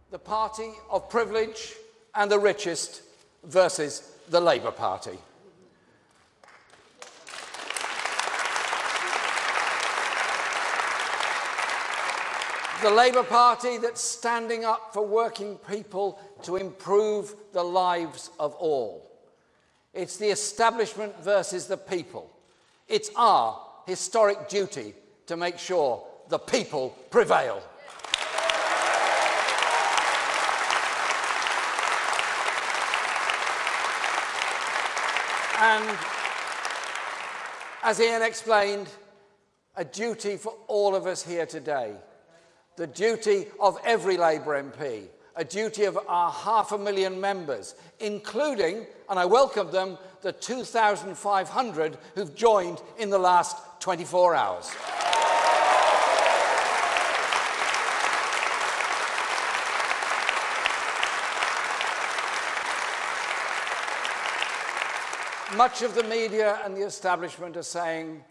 the party of privilege and the richest versus the Labour Party. The Labour Party that's standing up for working people to improve the lives of all. It's the establishment versus the people. It's our historic duty to make sure the people prevail. And as Ian explained, a duty for all of us here today. The duty of every Labour MP, a duty of our 500,000 members, including, and I welcome them, the 2,500 who've joined in the last 24 hours. Much of the media and the establishment are saying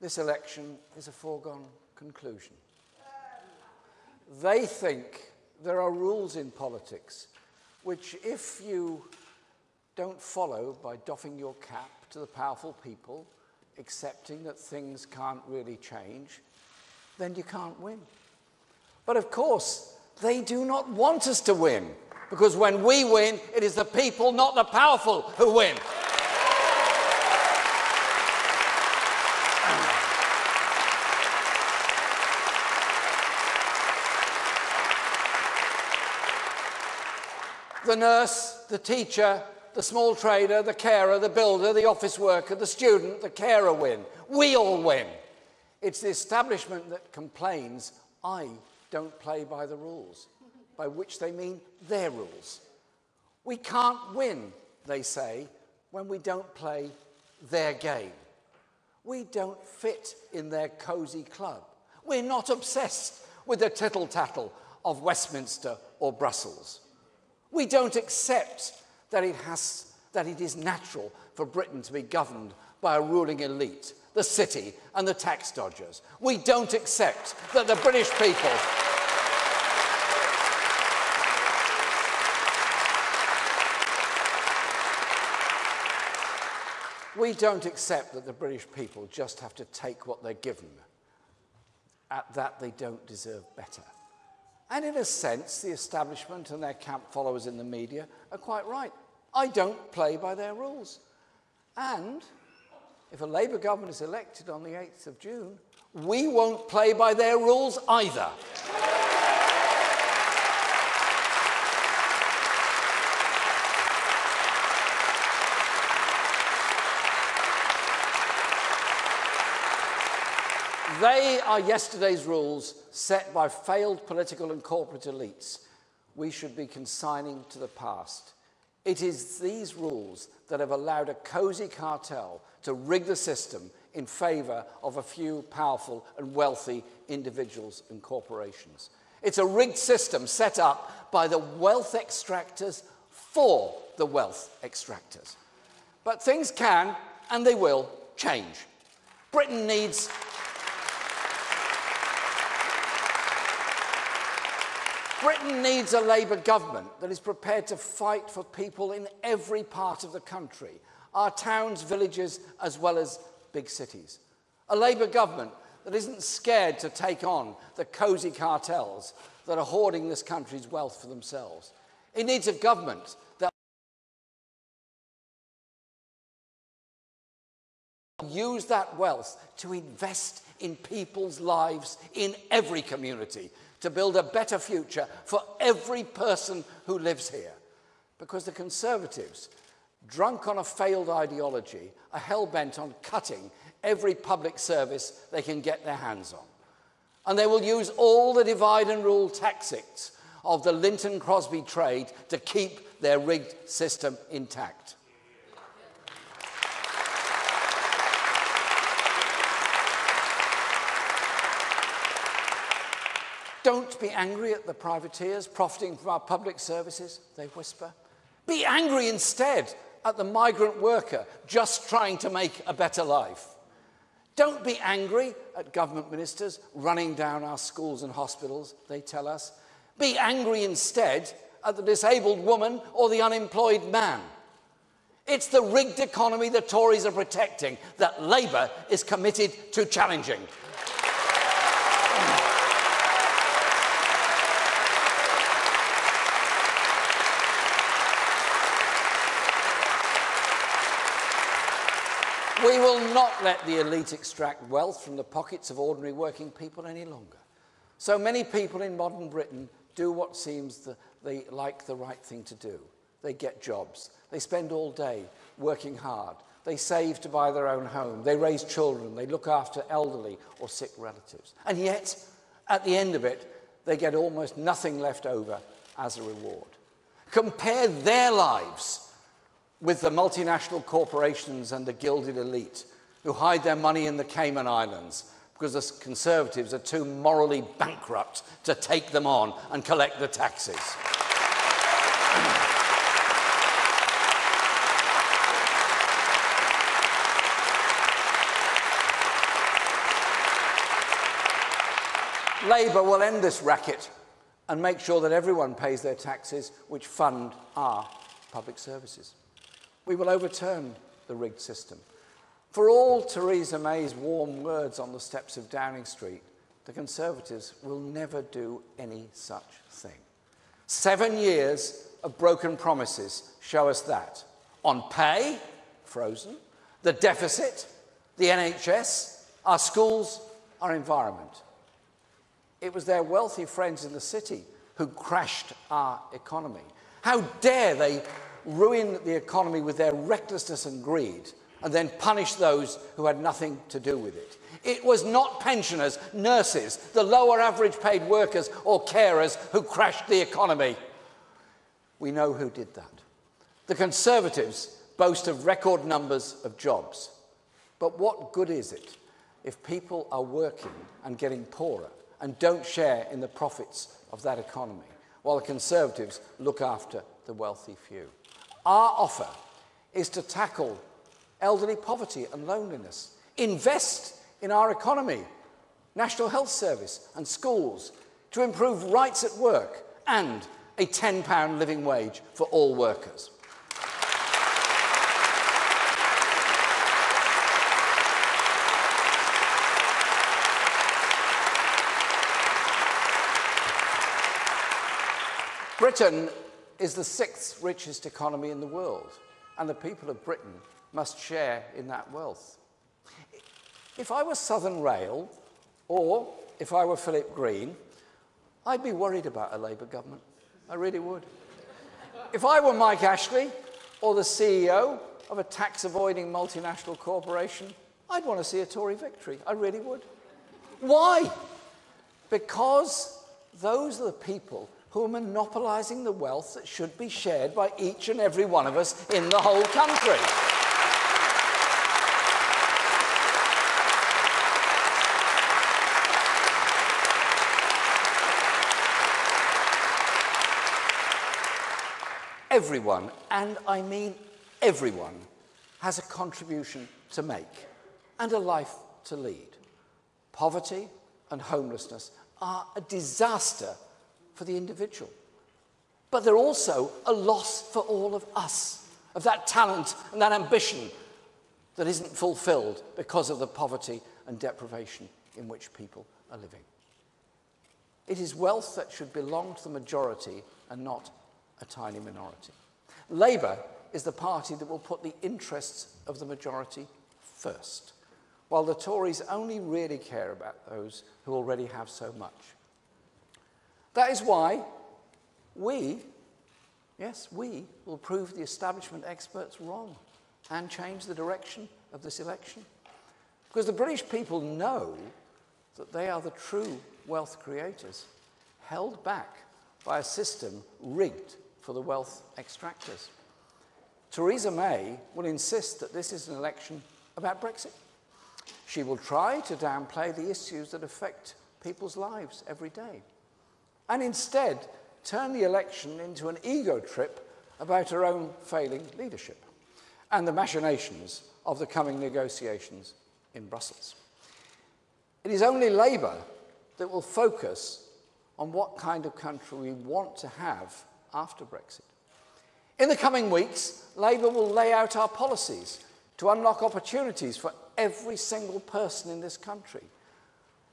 this election is a foregone conclusion. They think there are rules in politics which, if you don't follow by doffing your cap to the powerful people, accepting that things can't really change, then you can't win. But of course, they do not want us to win, because when we win, it is the people, not the powerful, who win. The nurse, the teacher, the small trader, the carer, the builder, the office worker, the student, the carer win. We all win. It's the establishment that complains, I don't play by the rules, by which they mean their rules. We can't win, they say, when we don't play their game. We don't fit in their cosy club. We're not obsessed with the tittle-tattle of Westminster or Brussels. We don't accept that it is natural for Britain to be governed by a ruling elite, the city and the tax dodgers. We don't accept that the British people just have to take what they're given. At that, they don't deserve better. And in a sense, the establishment and their camp followers in the media are quite right. I don't play by their rules. And if a Labour government is elected on the 8th of June, we won't play by their rules either. They are yesterday's rules set by failed political and corporate elites. We should be consigning to the past. It is these rules that have allowed a cosy cartel to rig the system in favour of a few powerful and wealthy individuals and corporations. It's a rigged system set up by the wealth extractors for the wealth extractors. But things can, and they will, change. Britain needs a Labour government that is prepared to fight for people in every part of the country, our towns, villages, as well as big cities. A Labour government that isn't scared to take on the cosy cartels that are hoarding this country's wealth for themselves. It needs a government that will use that wealth to invest in people's lives in every community, to build a better future for every person who lives here. Because the Conservatives, drunk on a failed ideology, are hell-bent on cutting every public service they can get their hands on. And they will use all the divide and rule tactics of the Linton Crosby trade to keep their rigged system intact. Don't be angry at the privateers profiting from our public services, they whisper. Be angry instead at the migrant worker just trying to make a better life. Don't be angry at government ministers running down our schools and hospitals, they tell us. Be angry instead at the disabled woman or the unemployed man. It's the rigged economy the Tories are protecting that Labour is committed to challenging. We will not let the elite extract wealth from the pockets of ordinary working people any longer. So many people in modern Britain do what seems they like the right thing to do. They get jobs. They spend all day working hard. They save to buy their own home. They raise children. They look after elderly or sick relatives. And yet, at the end of it, they get almost nothing left over as a reward. Compare their lives with the multinational corporations and the gilded elite who hide their money in the Cayman Islands because the Conservatives are too morally bankrupt to take them on and collect the taxes. Labour will end this racket and make sure that everyone pays their taxes which fund our public services. We will overturn the rigged system. For all Theresa May's warm words on the steps of Downing Street, the Conservatives will never do any such thing. 7 years of broken promises show us that. On pay, frozen, the deficit, the NHS, our schools, our environment. It was their wealthy friends in the city who crashed our economy. How dare they ruin the economy with their recklessness and greed and then punish those who had nothing to do with it. It was not pensioners, nurses, the lower average paid workers or carers who crashed the economy. We know who did that. The Conservatives boast of record numbers of jobs. But what good is it if people are working and getting poorer and don't share in the profits of that economy, while the Conservatives look after the wealthy few? Our offer is to tackle elderly poverty and loneliness, invest in our economy, National Health Service and schools, to improve rights at work and a £10 living wage for all workers. Britain is the 6th richest economy in the world, and the people of Britain must share in that wealth. If I were Southern Rail, or if I were Philip Green, I'd be worried about a Labour government. I really would. If I were Mike Ashley, or the CEO of a tax-avoiding multinational corporation, I'd want to see a Tory victory. I really would. Why? Because those are the people who are monopolising the wealth that should be shared by each and every one of us in the whole country. Everyone, and I mean everyone, has a contribution to make and a life to lead. Poverty and homelessness are a disaster for the individual, but they're also a loss for all of us, of that talent and that ambition that isn't fulfilled because of the poverty and deprivation in which people are living. It is wealth that should belong to the majority and not a tiny minority. Labour is the party that will put the interests of the majority first, while the Tories only really care about those who already have so much. That is why we will prove the establishment experts wrong and change the direction of this election. Because the British people know that they are the true wealth creators, held back by a system rigged for the wealth extractors. Theresa May will insist that this is an election about Brexit. She will try to downplay the issues that affect people's lives every day, and instead turn the election into an ego trip about her own failing leadership and the machinations of the coming negotiations in Brussels. It is only Labour that will focus on what kind of country we want to have after Brexit. In the coming weeks, Labour will lay out our policies to unlock opportunities for every single person in this country.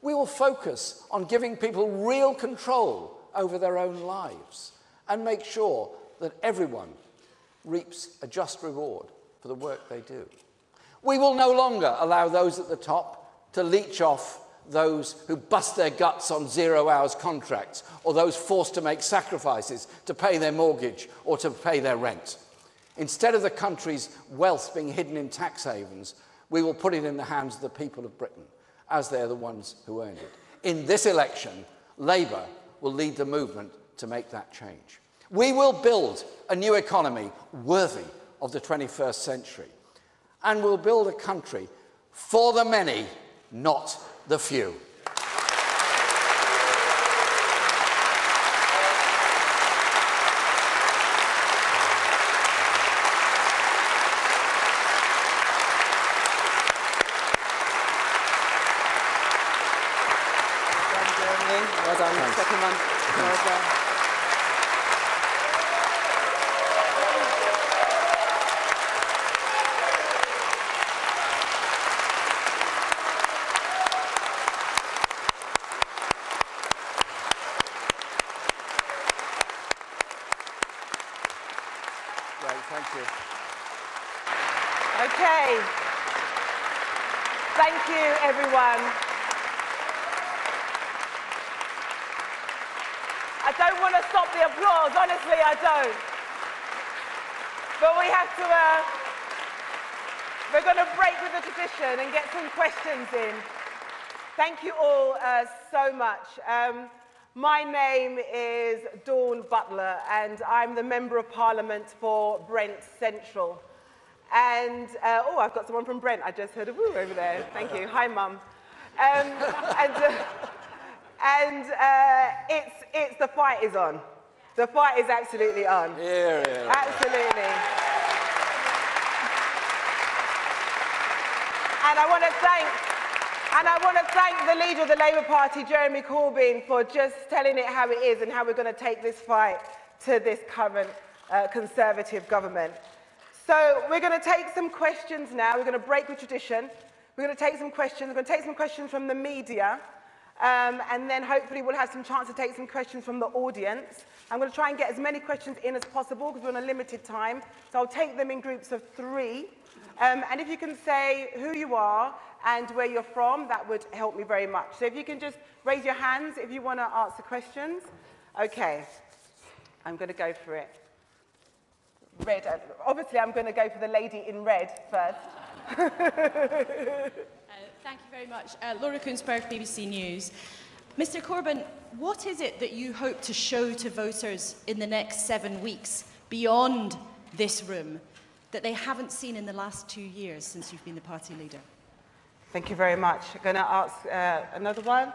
We will focus on giving people real control over their own lives and make sure that everyone reaps a just reward for the work they do. We will no longer allow those at the top to leech off those who bust their guts on 0 hours contracts, or those forced to make sacrifices to pay their mortgage or to pay their rent. Instead of the country's wealth being hidden in tax havens, we will put it in the hands of the people of Britain, as they're the ones who earned it. In this election, Labour will lead the movement to make that change. We will build a new economy worthy of the 21st century, and we'll build a country for the many, not the few. Well done. Second one. Well done. Great, thank you. Okay. Thank you, everyone. I don't want to stop the applause, honestly, I don't. But we have to, we're going to break with the tradition and get some questions in. Thank you all so much. My name is Dawn Butler, and I'm the Member of Parliament for Brent Central. And, oh, I've got someone from Brent. I just heard a woo over there. Thank you. Hi, Mum. It's the fight is on. The fight is absolutely on. Yeah. Absolutely. And I want to thank the leader of the Labour Party, Jeremy Corbyn, for just telling it how it is and how we're going to take this fight to this current Conservative government. So we're going to take some questions now. We're going to break with tradition. We're going to take some questions. We're going to take some questions from the media. And then hopefully we'll have some chance to take some questions from the audience. I'm going to try and get as many questions in as possible because we're on a limited time. So I'll take them in groups of 3. And if you can say who you are and where you're from, that would help me very much. So if you can just raise your hands if you want to answer questions. Okay. I'm going to go for it. Red. Obviously, I'm going to go for the lady in red first. Thank you very much. Laura Koonsberg, BBC News. Mr Corbyn, what is it that you hope to show to voters in the next 7 weeks beyond this room that they haven't seen in the last 2 years since you've been the party leader? Thank you very much. I'm going to ask another one.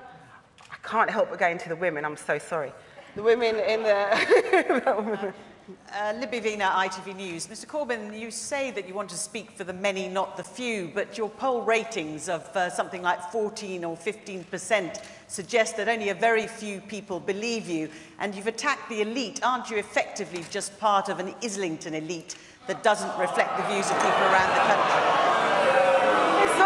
I can't help but going to the women. I'm so sorry. The women in the... Libby Vina, ITV News. Mr Corbyn, you say that you want to speak for the many, not the few, but your poll ratings of something like 14 or 15% suggest that only a very few people believe you, and you've attacked the elite. Aren't you effectively just part of an Islington elite that doesn't reflect the views of people around the country? It's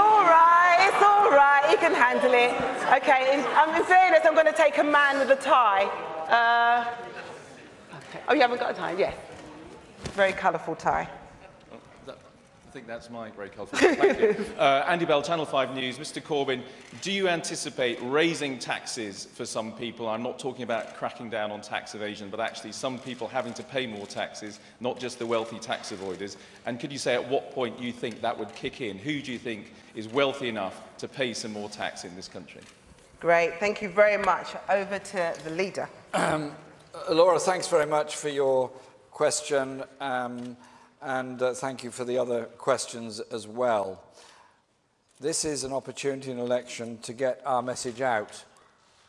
all right, he can handle it. Okay, in fairness, I'm going to take a man with a tie. Oh, you haven't got a tie? Yes. Very colourful tie. I think that's my very colourful. Thank you. Andy Bell, Channel 5 News. Mr Corbyn, do you anticipate raising taxes for some people? I'm not talking about cracking down on tax evasion, but actually some people having to pay more taxes, not just the wealthy tax avoiders. And could you say at what point you think that would kick in? Who do you think is wealthy enough to pay some more tax in this country? Great. Thank you very much. Over to the leader. Laura, thanks very much for your question, and thank you for the other questions as well. This is an opportunity in election to get our message out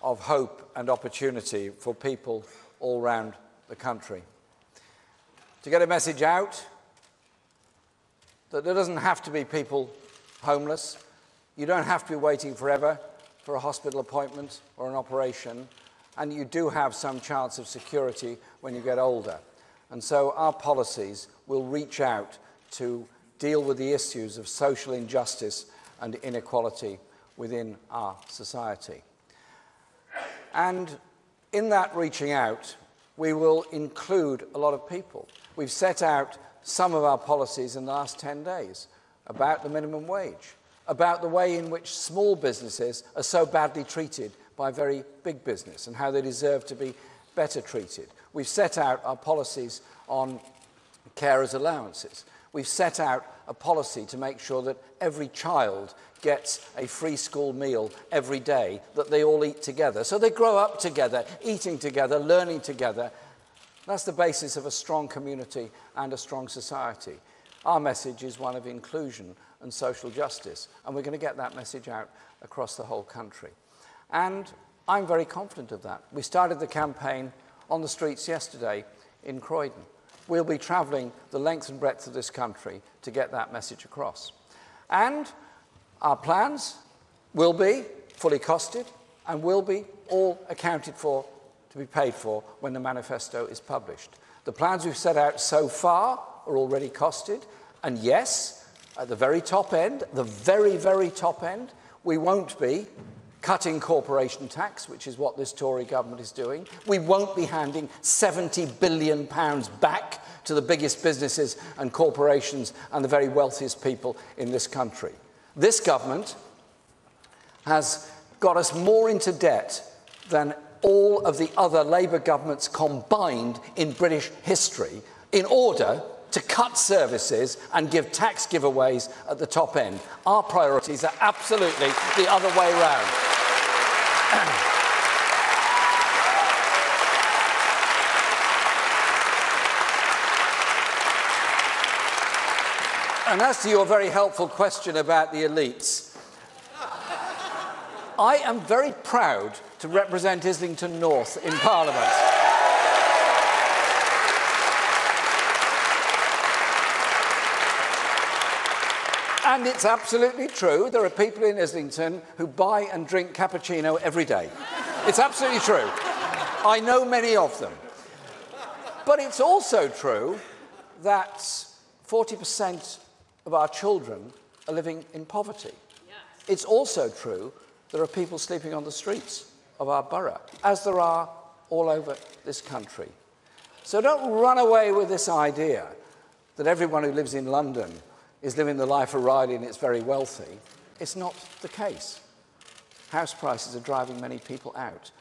of hope and opportunity for people all around the country. To get a message out that there doesn't have to be people homeless, you don't have to be waiting forever for a hospital appointment or an operation, and you do have some chance of security when you get older. And so our policies will reach out to deal with the issues of social injustice and inequality within our society. And in that reaching out, we will include a lot of people. We've set out some of our policies in the last 10 days about the minimum wage, about the way in which small businesses are so badly treated by very big business and how they deserve to be better treated. We've set out our policies on carers' allowances. We've set out a policy to make sure that every child gets a free school meal every day, that they all eat together. So they grow up together, eating together, learning together. That's the basis of a strong community and a strong society. Our message is one of inclusion and social justice, and we're going to get that message out across the whole country. And I'm very confident of that. We started the campaign on the streets yesterday in Croydon. We'll be travelling the length and breadth of this country to get that message across. And our plans will be fully costed and will be all accounted for to be paid for when the manifesto is published. The plans we've set out so far are already costed, and yes, at the very top end, the very, very top end, we won't be cutting corporation tax, which is what this Tory government is doing. We won't be handing £70 billion back to the biggest businesses and corporations and the very wealthiest people in this country. This government has got us more into debt than all of the other Labour governments combined in British history in order to cut services and give tax giveaways at the top end. Our priorities are absolutely the other way round. And as to your very helpful question about the elites, I am very proud to represent Islington North in Parliament. And it's absolutely true, there are people in Islington who buy and drink cappuccino every day. It's absolutely true. I know many of them. But it's also true that 40% of our children are living in poverty. It's also true there are people sleeping on the streets of our borough, as there are all over this country. So don't run away with this idea that everyone who lives in London is living the life of Riley and it's very wealthy. It's not the case. House prices are driving many people out.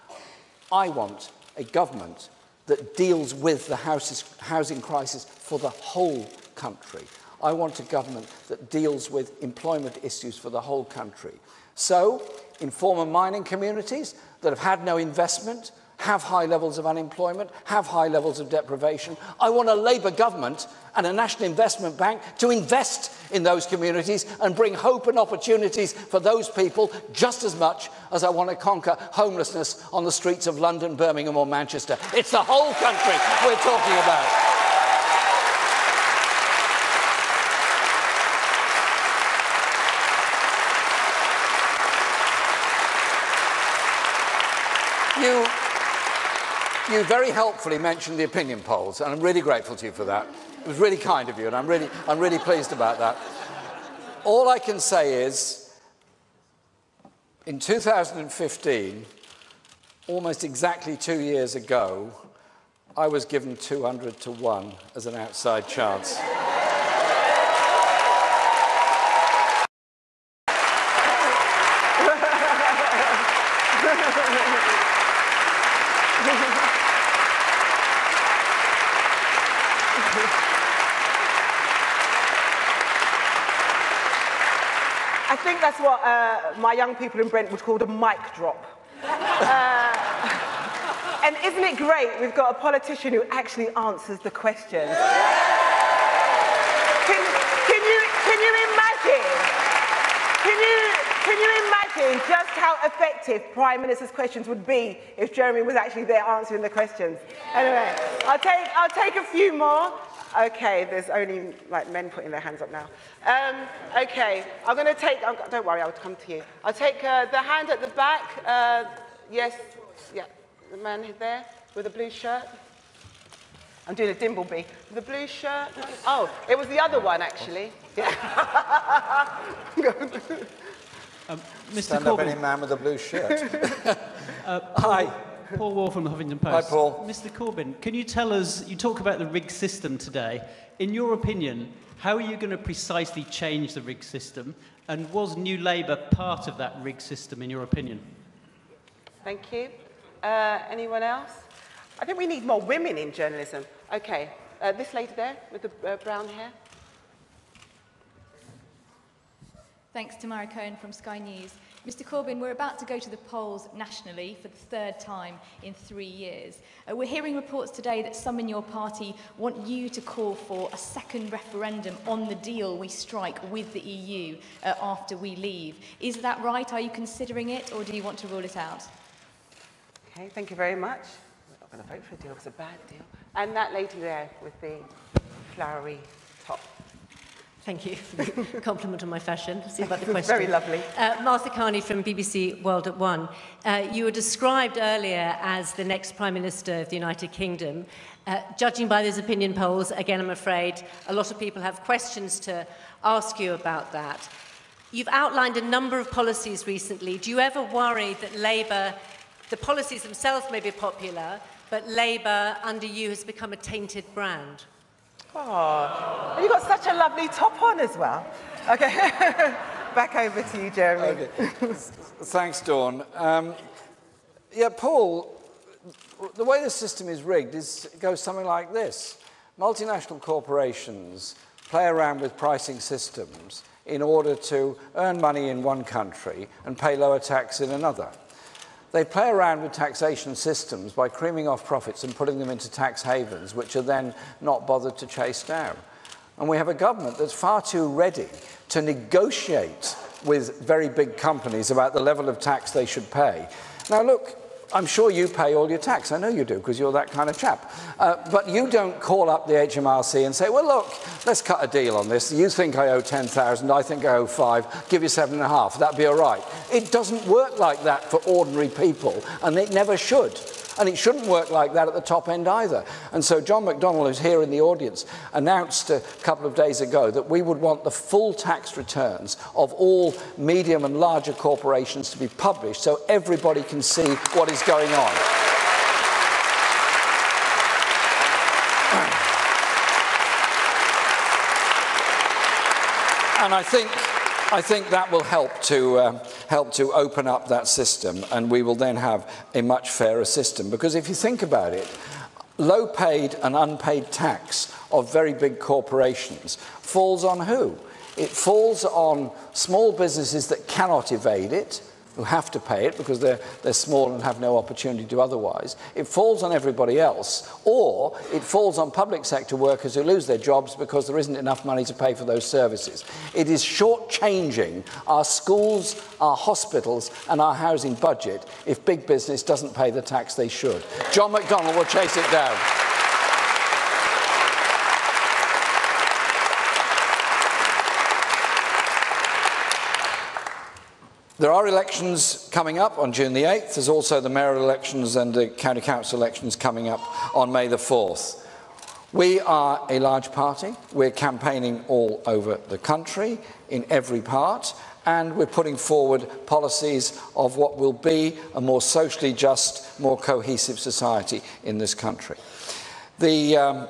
I want a government that deals with the housing crisis for the whole country. I want a government that deals with employment issues for the whole country. So, in former mining communities that have had no investment, have high levels of unemployment, have high levels of deprivation, I want a Labour government and a National Investment Bank to invest in those communities and bring hope and opportunities for those people just as much as I want to conquer homelessness on the streets of London, Birmingham or Manchester. It's the whole country we're talking about. You very helpfully mentioned the opinion polls, and I'm really grateful to you for that. It was really kind of you, and I'm really pleased about that. All I can say is, in 2015, almost exactly 2 years ago, I was given 200 to 1 as an outside chance. I think that's what my young people in Brent would call a mic drop. And isn't it great we've got a politician who actually answers the questions? Can you imagine? Can you imagine just how effective Prime Minister's questions would be if Jeremy was actually there answering the questions? Anyway, I'll take a few more. Okay, there's only like men putting their hands up now. Okay, I'm going to take. Don't worry, I'll come to you. I'll take the hand at the back. Yes, yeah. The man there with the blue shirt. I'm doing a Dimbleby. The blue shirt. Oh, it was the other one, actually. Yeah. Mr. Stand up, Corbyn. any man with a blue shirt. Hi. Paul Wall from the Huffington Post. Hi, Paul. Mr. Corbyn, can you tell us, you talk about the rigged system today. In your opinion, how are you going to precisely change the rigged system? And was New Labour part of that rigged system, in your opinion? Thank you. Anyone else? I think we need more women in journalism. Okay, this lady there with the brown hair. Thanks to Mara Cohen from Sky News. Mr Corbyn, we're about to go to the polls nationally for the third time in 3 years. We're hearing reports today that some in your party want you to call for a second referendum on the deal we strike with the EU after we leave. Is that right? Are you considering it, or do you want to rule it out? Okay, thank you very much. We're not going to vote for a deal, it's a bad deal. And that lady there with the flowery top. Thank you for the compliment on my fashion. See about the question. Very lovely. Martha Carney from BBC World at One. You were described earlier as the next Prime Minister of the United Kingdom. Judging by those opinion polls, again, I'm afraid a lot of people have questions to ask you about that. You've outlined a number of policies recently. Do you ever worry that Labour, the policies themselves may be popular, but Labour under you has become a tainted brand? Oh, and you've got such a lovely top on as well. Okay, back over to you, Jeremy. Okay. Thanks, Dawn. Yeah, Paul, the way the system is rigged goes something like this. Multinational corporations play around with pricing systems in order to earn money in one country and pay lower tax in another. They play around with taxation systems by creaming off profits and putting them into tax havens, which are then not bothered to chase down. And we have a government that's far too ready to negotiate with very big companies about the level of tax they should pay. Now, look, I'm sure you pay all your tax. I know you do, because you're that kind of chap. But you don't call up the HMRC and say, well, look, let's cut a deal on this. You think I owe 10,000, I think I owe 5, give you 7.5. That'd be all right. It doesn't work like that for ordinary people, and it never should. And it shouldn't work like that at the top end either. And so John McDonnell, who's here in the audience, announced a couple of days ago that we would want the full tax returns of all medium and larger corporations to be published so everybody can see what is going on. And I think that will help to open up that system, and we will then have a much fairer system. Because if you think about it, low paid and unpaid tax of very big corporations falls on who? It falls on small businesses that cannot evade it, who have to pay it because they're small and have no opportunity to otherwise. It falls on everybody else, or it falls on public sector workers who lose their jobs because there isn't enough money to pay for those services. It is shortchanging our schools, our hospitals and our housing budget if big business doesn't pay the tax they should. John McDonnell will chase it down. There are elections coming up on June the 8th. There's also the mayoral elections and the county council elections coming up on May the 4th. We are a large party. We're campaigning all over the country, in every part, and we're putting forward policies of what will be a more socially just, more cohesive society in this country. The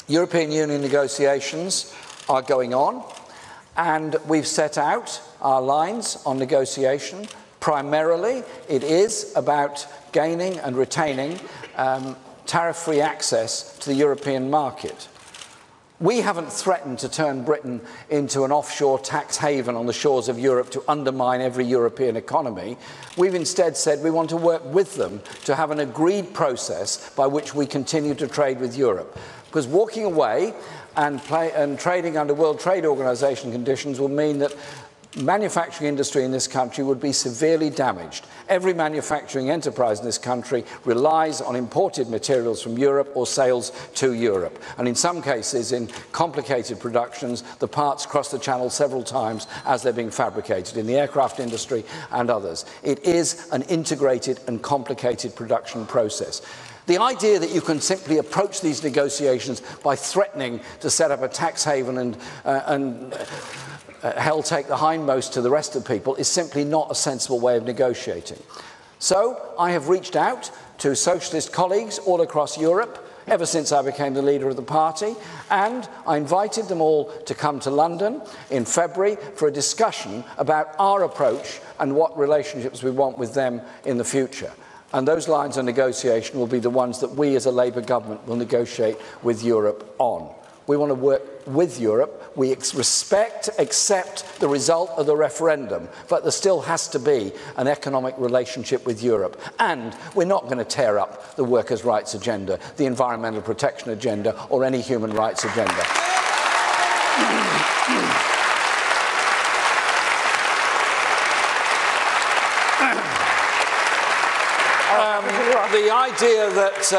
European Union negotiations are going on, and we've set out our lines on negotiation. Primarily, it is about gaining and retaining tariff-free access to the European market. We haven't threatened to turn Britain into an offshore tax haven on the shores of Europe to undermine every European economy. We've instead said we want to work with them to have an agreed process by which we continue to trade with Europe. Because walking away and trading under World Trade Organization conditions will mean that manufacturing industry in this country would be severely damaged. Every manufacturing enterprise in this country relies on imported materials from Europe or sales to Europe. And in some cases, in complicated productions, the parts cross the channel several times as they're being fabricated in the aircraft industry and others. It is an integrated and complicated production process. The idea that you can simply approach these negotiations by threatening to set up a tax haven and hell take the hindmost to the rest of the people is simply not a sensible way of negotiating. So I have reached out to socialist colleagues all across Europe ever since I became the leader of the party, and I invited them all to come to London in February for a discussion about our approach and what relationships we want with them in the future. And those lines of negotiation will be the ones that we as a Labour government will negotiate with Europe on. We want to work with Europe. We accept the result of the referendum, but there still has to be an economic relationship with Europe. And we're not going to tear up the workers' rights agenda, the environmental protection agenda, or any human rights agenda. The idea that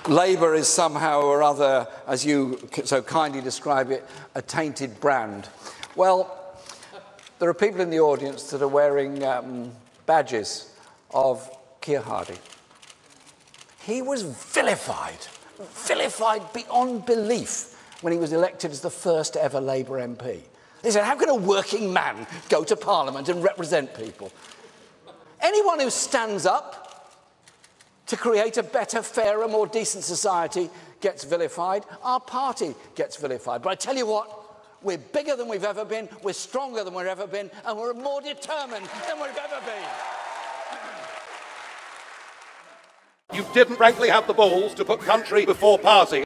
Labour is somehow or other, as you so kindly describe it, a tainted brand. Well, there are people in the audience that are wearing badges of Keir Hardie. He was vilified beyond belief when he was elected as the first ever Labour MP. They said, how can a working man go to Parliament and represent people? Anyone who stands up to create a better, fairer, more decent society gets vilified. Our party gets vilified. But I tell you what, we're bigger than we've ever been, we're stronger than we've ever been, and we're more determined than we've ever been. You didn't frankly have the balls to put country before party.